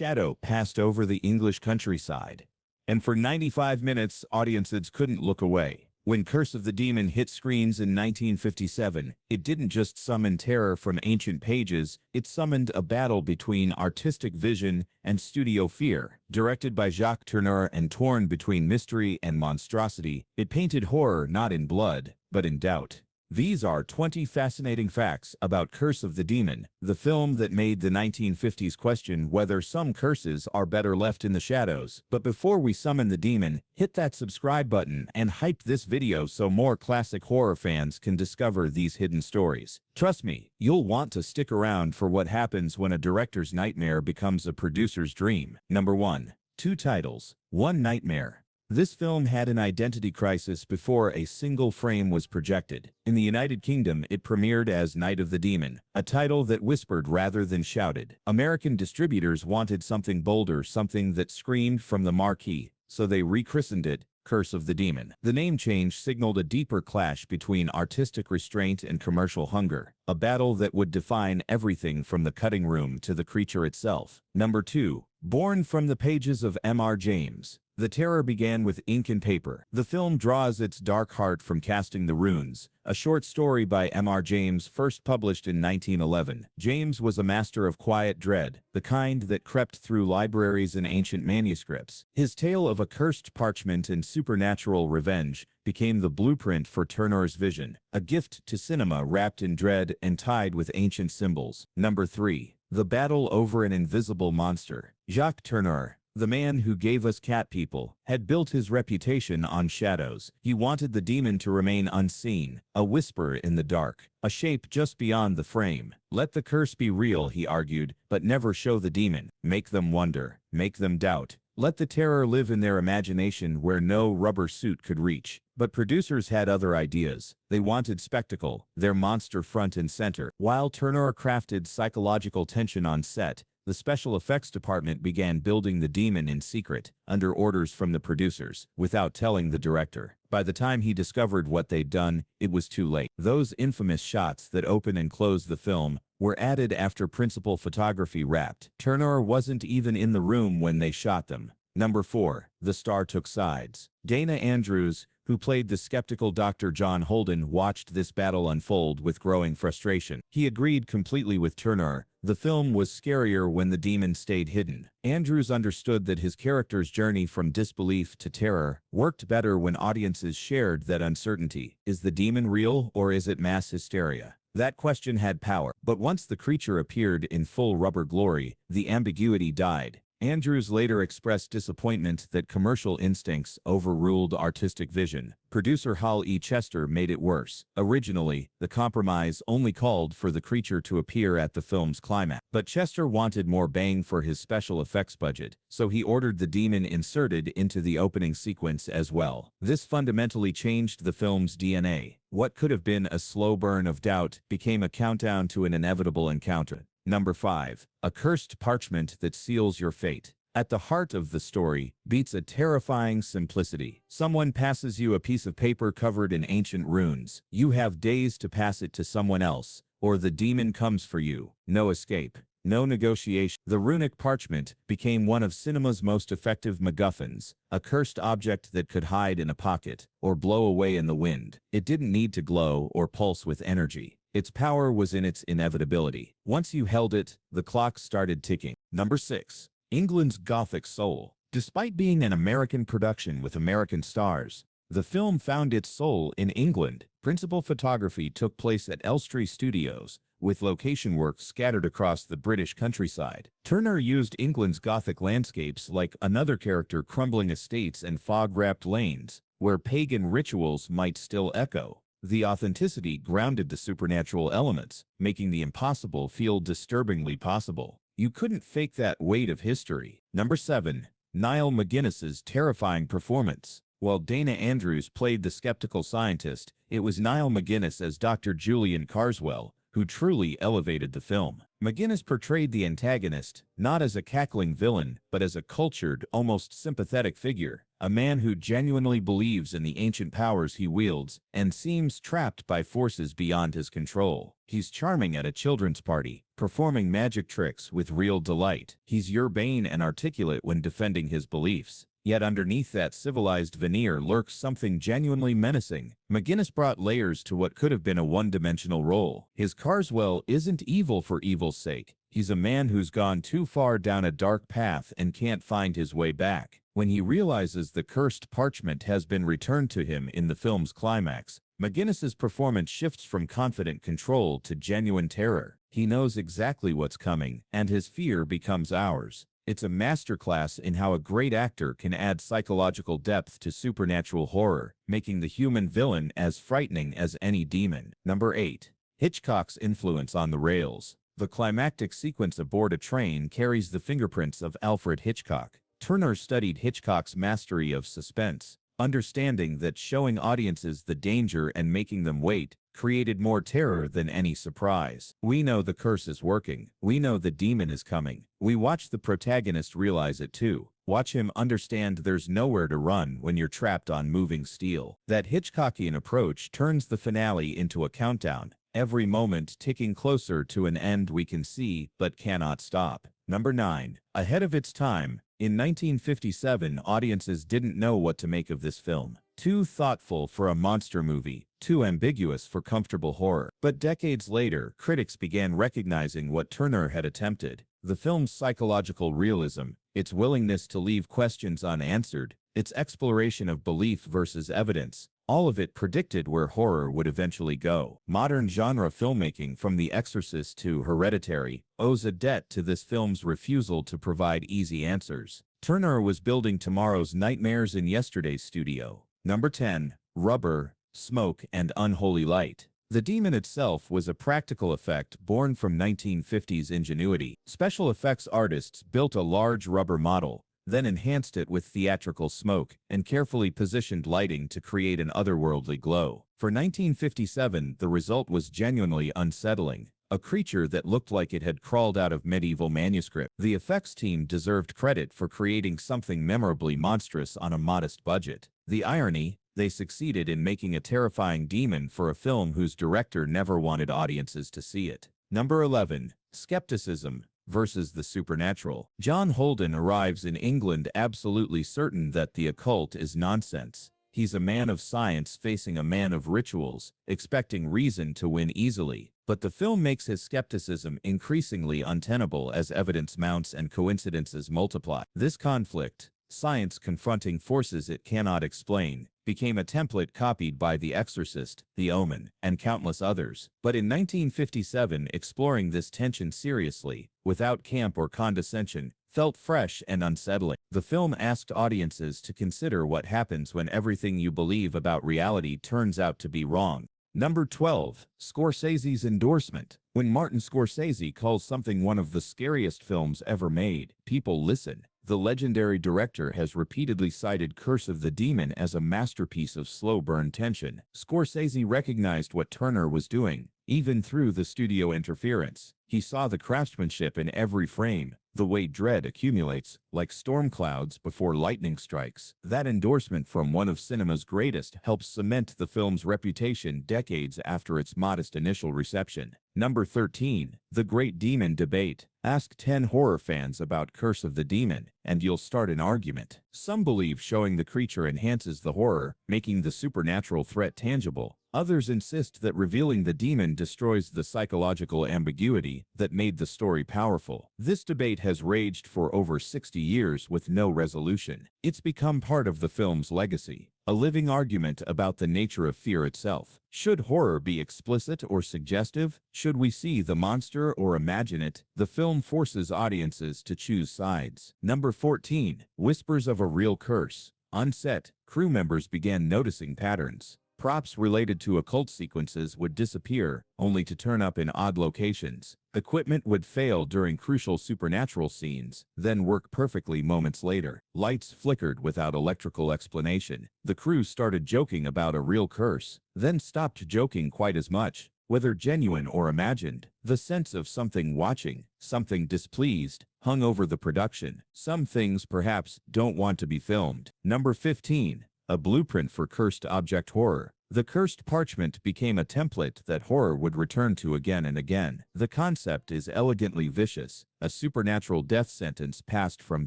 shadow passed over the English countryside. And for 95 minutes, audiences couldn't look away. When Curse of the Demon hit screens in 1957, it didn't just summon terror from ancient pages, it summoned a battle between artistic vision and studio fear. Directed by Jacques Tourneur and torn between mystery and monstrosity, it painted horror not in blood, but in doubt. These are 20 fascinating facts about Curse of the Demon, the film that made the 1950s question whether some curses are better left in the shadows. But before we summon the demon, hit that subscribe button and hype this video so more classic horror fans can discover these hidden stories. Trust me, you'll want to stick around for what happens when a director's nightmare becomes a producer's dream. Number 1. 2 titles, 1 nightmare. This film had an identity crisis before a single frame was projected. In the United Kingdom, it premiered as Night of the Demon, a title that whispered rather than shouted. American distributors wanted something bolder, something that screamed from the marquee, so they rechristened it Curse of the Demon. The name change signaled a deeper clash between artistic restraint and commercial hunger, a battle that would define everything from the cutting room to the creature itself. Number 2. Born from the pages of M.R. James. The terror began with ink and paper. The film draws its dark heart from Casting the Runes, a short story by M.R. James first published in 1911. James was a master of quiet dread, the kind that crept through libraries and ancient manuscripts. His tale of accursed parchment and supernatural revenge became the blueprint for Tourneur's vision, a gift to cinema wrapped in dread and tied with ancient symbols. Number 3. The battle over an invisible monster. Jacques Tourneur, the man who gave us Cat People, had built his reputation on shadows. He wanted the demon to remain unseen, a whisper in the dark, a shape just beyond the frame. Let the curse be real, he argued, but never show the demon. Make them wonder, make them doubt. Let the terror live in their imagination where no rubber suit could reach. But producers had other ideas. They wanted spectacle, their monster front and center. While Tourneur crafted psychological tension on set, the special effects department began building the demon in secret, under orders from the producers, without telling the director. By the time he discovered what they'd done, it was too late. Those infamous shots that open and close the film were added after principal photography wrapped. Tourneur wasn't even in the room when they shot them. Number 4. The star took sides. Dana Andrews, who played the skeptical Dr. John Holden, watched this battle unfold with growing frustration. He agreed completely with Tourneur. The film was scarier when the demon stayed hidden. Andrews understood that his character's journey from disbelief to terror worked better when audiences shared that uncertainty. Is the demon real or is it mass hysteria? That question had power, but once the creature appeared in full rubber glory, the ambiguity died. Andrews later expressed disappointment that commercial instincts overruled artistic vision. Producer Hal E. Chester made it worse. Originally, the compromise only called for the creature to appear at the film's climax. But Chester wanted more bang for his special effects budget, so he ordered the demon inserted into the opening sequence as well. This fundamentally changed the film's DNA. What could have been a slow burn of doubt became a countdown to an inevitable encounter. Number 5. A cursed parchment that seals your fate. At the heart of the story beats a terrifying simplicity. Someone passes you a piece of paper covered in ancient runes. You have days to pass it to someone else, or the demon comes for you. No escape, no negotiation. The runic parchment became one of cinema's most effective MacGuffins, a cursed object that could hide in a pocket or blow away in the wind. It didn't need to glow or pulse with energy. Its power was in its inevitability. Once you held it, the clock started ticking. Number 6. England's Gothic Soul. Despite being an American production with American stars, the film found its soul in England. Principal photography took place at Elstree Studios, with location work scattered across the British countryside. Tourneur used England's Gothic landscapes like Another Character, crumbling estates and fog-wrapped lanes, where pagan rituals might still echo. The authenticity grounded the supernatural elements, making the impossible feel disturbingly possible. You couldn't fake that weight of history. Number 7. Niall MacGinnis's terrifying performance. While Dana Andrews played the skeptical scientist, it was Niall MacGinnis as Dr. Julian Carswell who truly elevated the film. MacGinnis portrayed the antagonist, not as a cackling villain, but as a cultured, almost sympathetic figure, a man who genuinely believes in the ancient powers he wields and seems trapped by forces beyond his control. He's charming at a children's party, performing magic tricks with real delight. He's urbane and articulate when defending his beliefs. Yet underneath that civilized veneer lurks something genuinely menacing. MacGinnis brought layers to what could have been a one-dimensional role. His Carswell isn't evil for evil's sake. He's a man who's gone too far down a dark path and can't find his way back. When he realizes the cursed parchment has been returned to him in the film's climax, MacGinnis's performance shifts from confident control to genuine terror. He knows exactly what's coming, and his fear becomes ours. It's a masterclass in how a great actor can add psychological depth to supernatural horror, making the human villain as frightening as any demon. Number 8. Hitchcock's influence on the rails. The climactic sequence aboard a train carries the fingerprints of Alfred Hitchcock. Tourneur studied Hitchcock's mastery of suspense, understanding that showing audiences the danger and making them wait created more terror than any surprise. We know the curse is working. We know the demon is coming. We watch the protagonist realize it too. Watch him understand there's nowhere to run when you're trapped on moving steel. That Hitchcockian approach turns the finale into a countdown, every moment ticking closer to an end we can see but cannot stop. Number 9. Ahead of its time, in 1957, audiences didn't know what to make of this film. Too thoughtful for a monster movie, too ambiguous for comfortable horror. But decades later, critics began recognizing what Tourneur had attempted. The film's psychological realism, its willingness to leave questions unanswered, its exploration of belief versus evidence, all of it predicted where horror would eventually go. Modern genre filmmaking, from The Exorcist to Hereditary, owes a debt to this film's refusal to provide easy answers. Tourneur was building tomorrow's nightmares in yesterday's studio. Number 10. Rubber, Smoke, and Unholy Light. The demon itself was a practical effect born from 1950s ingenuity. Special effects artists built a large rubber model, then enhanced it with theatrical smoke and carefully positioned lighting to create an otherworldly glow. For 1957, the result was genuinely unsettling. A creature that looked like it had crawled out of medieval manuscript. The effects team deserved credit for creating something memorably monstrous on a modest budget. The irony, they succeeded in making a terrifying demon for a film whose director never wanted audiences to see it. Number 11. Skepticism versus the supernatural. John Holden arrives in England absolutely certain that the occult is nonsense. He's a man of science facing a man of rituals, expecting reason to win easily. But the film makes his skepticism increasingly untenable as evidence mounts and coincidences multiply. This conflict, science confronting forces it cannot explain, became a template copied by The Exorcist, The Omen, and countless others. But in 1957, exploring this tension seriously, without camp or condescension, felt fresh and unsettling. The film asked audiences to consider what happens when everything you believe about reality turns out to be wrong. Number 12. Scorsese's endorsement. When Martin Scorsese calls something one of the scariest films ever made, people listen. The legendary director has repeatedly cited Curse of the Demon as a masterpiece of slow-burn tension. Scorsese recognized what Tourneur was doing, even through the studio interference. He saw the craftsmanship in every frame, the way dread accumulates, like storm clouds before lightning strikes. That endorsement from one of cinema's greatest helps cement the film's reputation decades after its modest initial reception. Number 13. The Great Demon Debate. Ask 10 horror fans about Curse of the Demon, and you'll start an argument. Some believe showing the creature enhances the horror, making the supernatural threat tangible. Others insist that revealing the demon destroys the psychological ambiguity that made the story powerful. This debate has raged for over 60 years with no resolution. It's become part of the film's legacy, a living argument about the nature of fear itself. Should horror be explicit or suggestive? Should we see the monster or imagine it? The film forces audiences to choose sides. Number 14. Whispers of a Real Curse. On set, crew members began noticing patterns. Props related to occult sequences would disappear, only to turn up in odd locations. Equipment would fail during crucial supernatural scenes, then work perfectly moments later. Lights flickered without electrical explanation. The crew started joking about a real curse, then stopped joking quite as much. whether genuine or imagined. The sense of something watching, something displeased, hung over the production. Some things perhaps don't want to be filmed. Number 15. A blueprint for cursed object horror. The cursed parchment became a template that horror would return to again and again. The concept is elegantly vicious, a supernatural death sentence passed from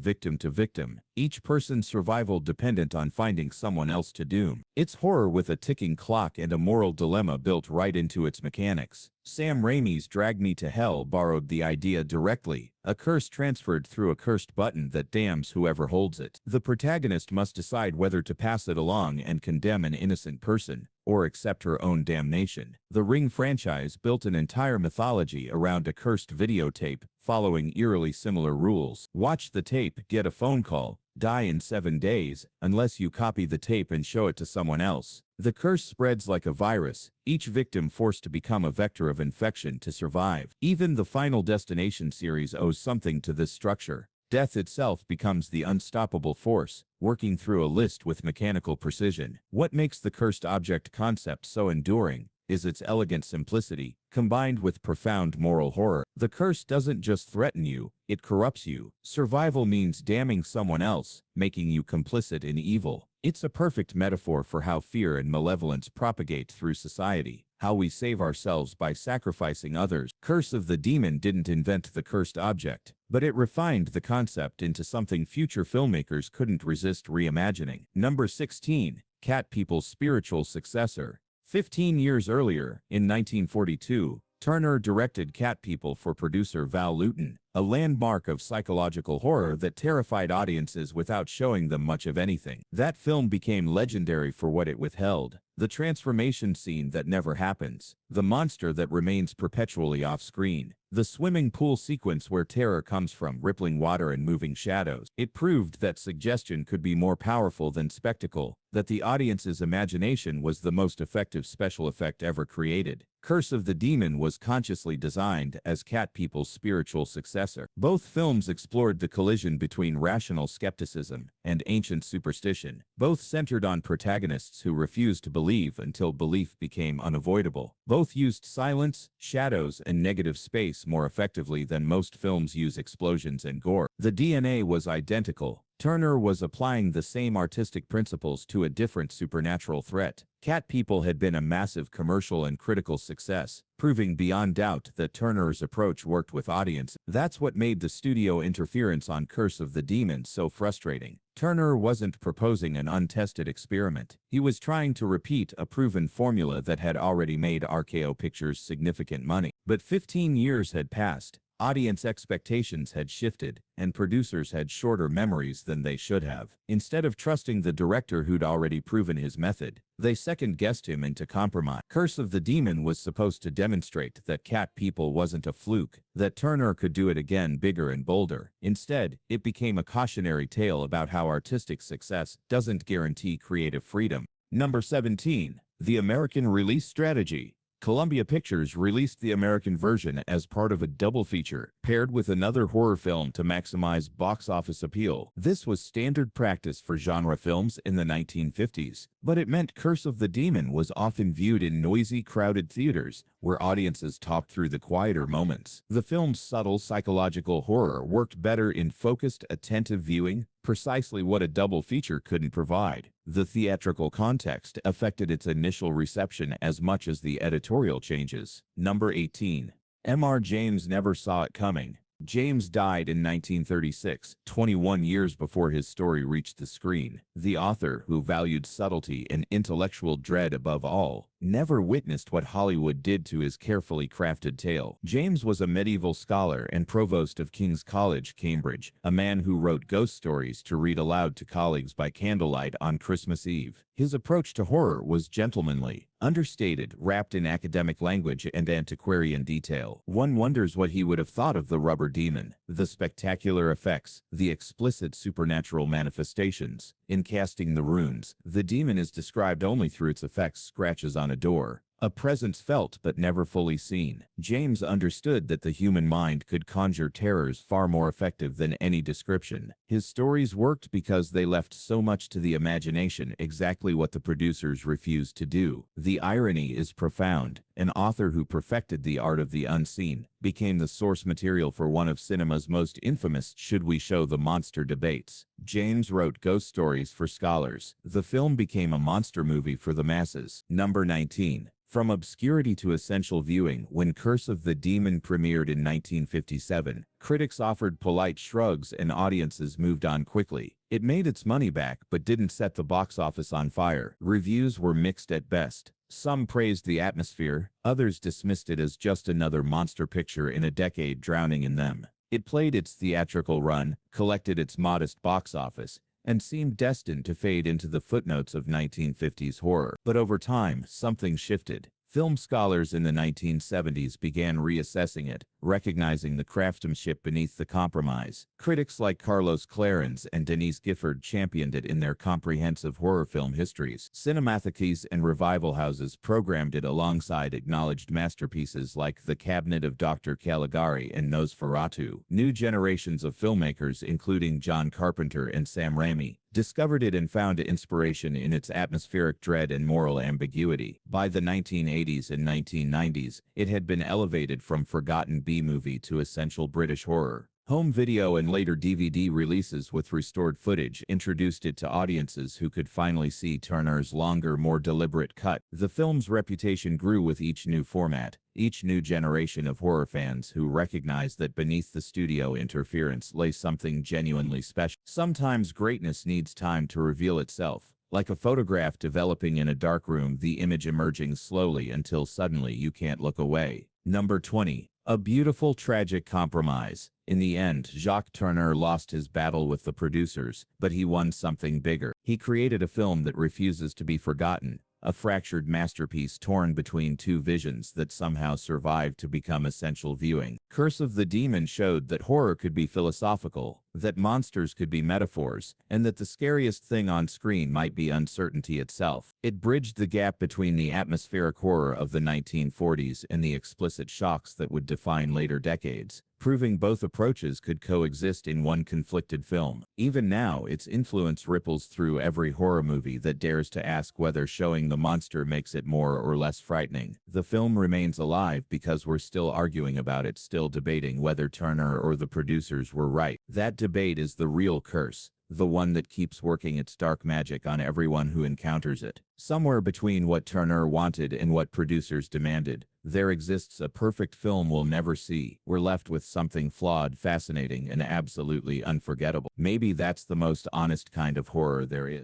victim to victim, each person's survival dependent on finding someone else to doom. It's horror with a ticking clock and a moral dilemma built right into its mechanics. Sam Raimi's Drag Me to Hell borrowed the idea directly, a curse transferred through a cursed button that damns whoever holds it. The protagonist must decide whether to pass it along and condemn an innocent person, or accept her own damnation. The Ring franchise built an entire mythology around a cursed videotape, following eerily similar rules. Watch the tape, get a phone call, die in 7 days, unless you copy the tape and show it to someone else. The curse spreads like a virus, each victim forced to become a vector of infection to survive. Even the Final Destination series owes something to this structure. Death itself becomes the unstoppable force, working through a list with mechanical precision. What makes the cursed object concept so enduring is its elegant simplicity, combined with profound moral horror. The curse doesn't just threaten you, it corrupts you. Survival means damning someone else, making you complicit in evil. It's a perfect metaphor for how fear and malevolence propagate through society, how we save ourselves by sacrificing others. Curse of the Demon didn't invent the cursed object, but it refined the concept into something future filmmakers couldn't resist reimagining. Number 16. Cat People's spiritual successor. 15 years earlier, in 1942, Tourneur directed Cat People for producer Val Lewton, a landmark of psychological horror that terrified audiences without showing them much of anything. That film became legendary for what it withheld: the transformation scene that never happens, the monster that remains perpetually off-screen, the swimming pool sequence where terror comes from rippling water and moving shadows. It proved that suggestion could be more powerful than spectacle, that the audience's imagination was the most effective special effect ever created. Curse of the Demon was consciously designed as Cat People's spiritual successor. Both films explored the collision between rational skepticism and ancient superstition. Both centered on protagonists who refused to believe until belief became unavoidable. Both used silence, shadows, and negative space more effectively than most films use explosions and gore. The DNA was identical. Tourneur was applying the same artistic principles to a different supernatural threat. Cat People had been a massive commercial and critical success, proving beyond doubt that Tourneur's approach worked with audiences. That's what made the studio interference on Curse of the Demon so frustrating. Tourneur wasn't proposing an untested experiment. He was trying to repeat a proven formula that had already made RKO Pictures significant money. But 15 years had passed. Audience expectations had shifted, and producers had shorter memories than they should have. Instead of trusting the director who'd already proven his method, they second-guessed him into compromise. Curse of the Demon was supposed to demonstrate that Cat People wasn't a fluke, that Tourneur could do it again bigger and bolder. Instead, it became a cautionary tale about how artistic success doesn't guarantee creative freedom. Number 17. The American Release Strategy. Columbia Pictures released the American version as part of a double feature, paired with another horror film to maximize box office appeal. This was standard practice for genre films in the 1950s, but it meant Curse of the Demon was often viewed in noisy, crowded theaters, where audiences talked through the quieter moments. The film's subtle psychological horror worked better in focused, attentive viewing, precisely what a double feature couldn't provide. The theatrical context affected its initial reception as much as the editorial changes. Number 18. M.R. James never saw it coming. James died in 1936, 21 years before his story reached the screen. The author, who valued subtlety and intellectual dread above all, never witnessed what Hollywood did to his carefully crafted tale. James was a medieval scholar and provost of King's College, Cambridge, a man who wrote ghost stories to read aloud to colleagues by candlelight on Christmas Eve. His approach to horror was gentlemanly, understated, wrapped in academic language and antiquarian detail. One wonders what he would have thought of the rubber demon, the spectacular effects, the explicit supernatural manifestations. In casting the runes, the demon is described only through its effects: scratches on a door, a presence felt but never fully seen. James understood that the human mind could conjure terrors far more effective than any description. His stories worked because they left so much to the imagination, exactly what the producers refused to do. The irony is profound. An author who perfected the art of the unseen became the source material for one of cinema's most infamous "should we show the monster" debates. James wrote ghost stories for scholars. The film became a monster movie for the masses. Number 19. From obscurity to essential viewing. When Curse of the Demon premiered in 1957, critics offered polite shrugs and audiences moved on quickly. It made its money back but didn't set the box office on fire. Reviews were mixed at best. Some praised the atmosphere, others dismissed it as just another monster picture in a decade drowning in them. It played its theatrical run, collected its modest box office, and seemed destined to fade into the footnotes of 1950s horror. But over time, something shifted. Film scholars in the 1970s began reassessing it, recognizing the craftsmanship beneath the compromise. Critics like Carlos Clarence and Denise Gifford championed it in their comprehensive horror film histories. Cinematheques and revival houses programmed it alongside acknowledged masterpieces like The Cabinet of Dr. Caligari and Nosferatu. New generations of filmmakers, including John Carpenter and Sam Raimi, discovered it and found inspiration in its atmospheric dread and moral ambiguity. By the 1980s and 1990s, it had been elevated from forgotten B-movie to essential British horror. Home video and later DVD releases with restored footage introduced it to audiences who could finally see Tourneur's longer, more deliberate cut. The film's reputation grew with each new format, each new generation of horror fans who recognized that beneath the studio interference lay something genuinely special. Sometimes greatness needs time to reveal itself. Like a photograph developing in a dark room, the image emerging slowly until suddenly you can't look away. Number 20. A beautiful, tragic compromise. In the end, Jacques Tourneur lost his battle with the producers, but he won something bigger. He created a film that refuses to be forgotten, a fractured masterpiece torn between two visions that somehow survived to become essential viewing. Curse of the Demon showed that horror could be philosophical, that monsters could be metaphors, and that the scariest thing on screen might be uncertainty itself. It bridged the gap between the atmospheric horror of the 1940s and the explicit shocks that would define later decades, proving both approaches could coexist in one conflicted film. Even now, its influence ripples through every horror movie that dares to ask whether showing the monster makes it more or less frightening. The film remains alive because we're still arguing about it, still debating whether Tourneur or the producers were right. That debate is the real curse, the one that keeps working its dark magic on everyone who encounters it. Somewhere between what Tourneur wanted and what producers demanded, there exists a perfect film we'll never see. We're left with something flawed, fascinating, and absolutely unforgettable. Maybe that's the most honest kind of horror there is.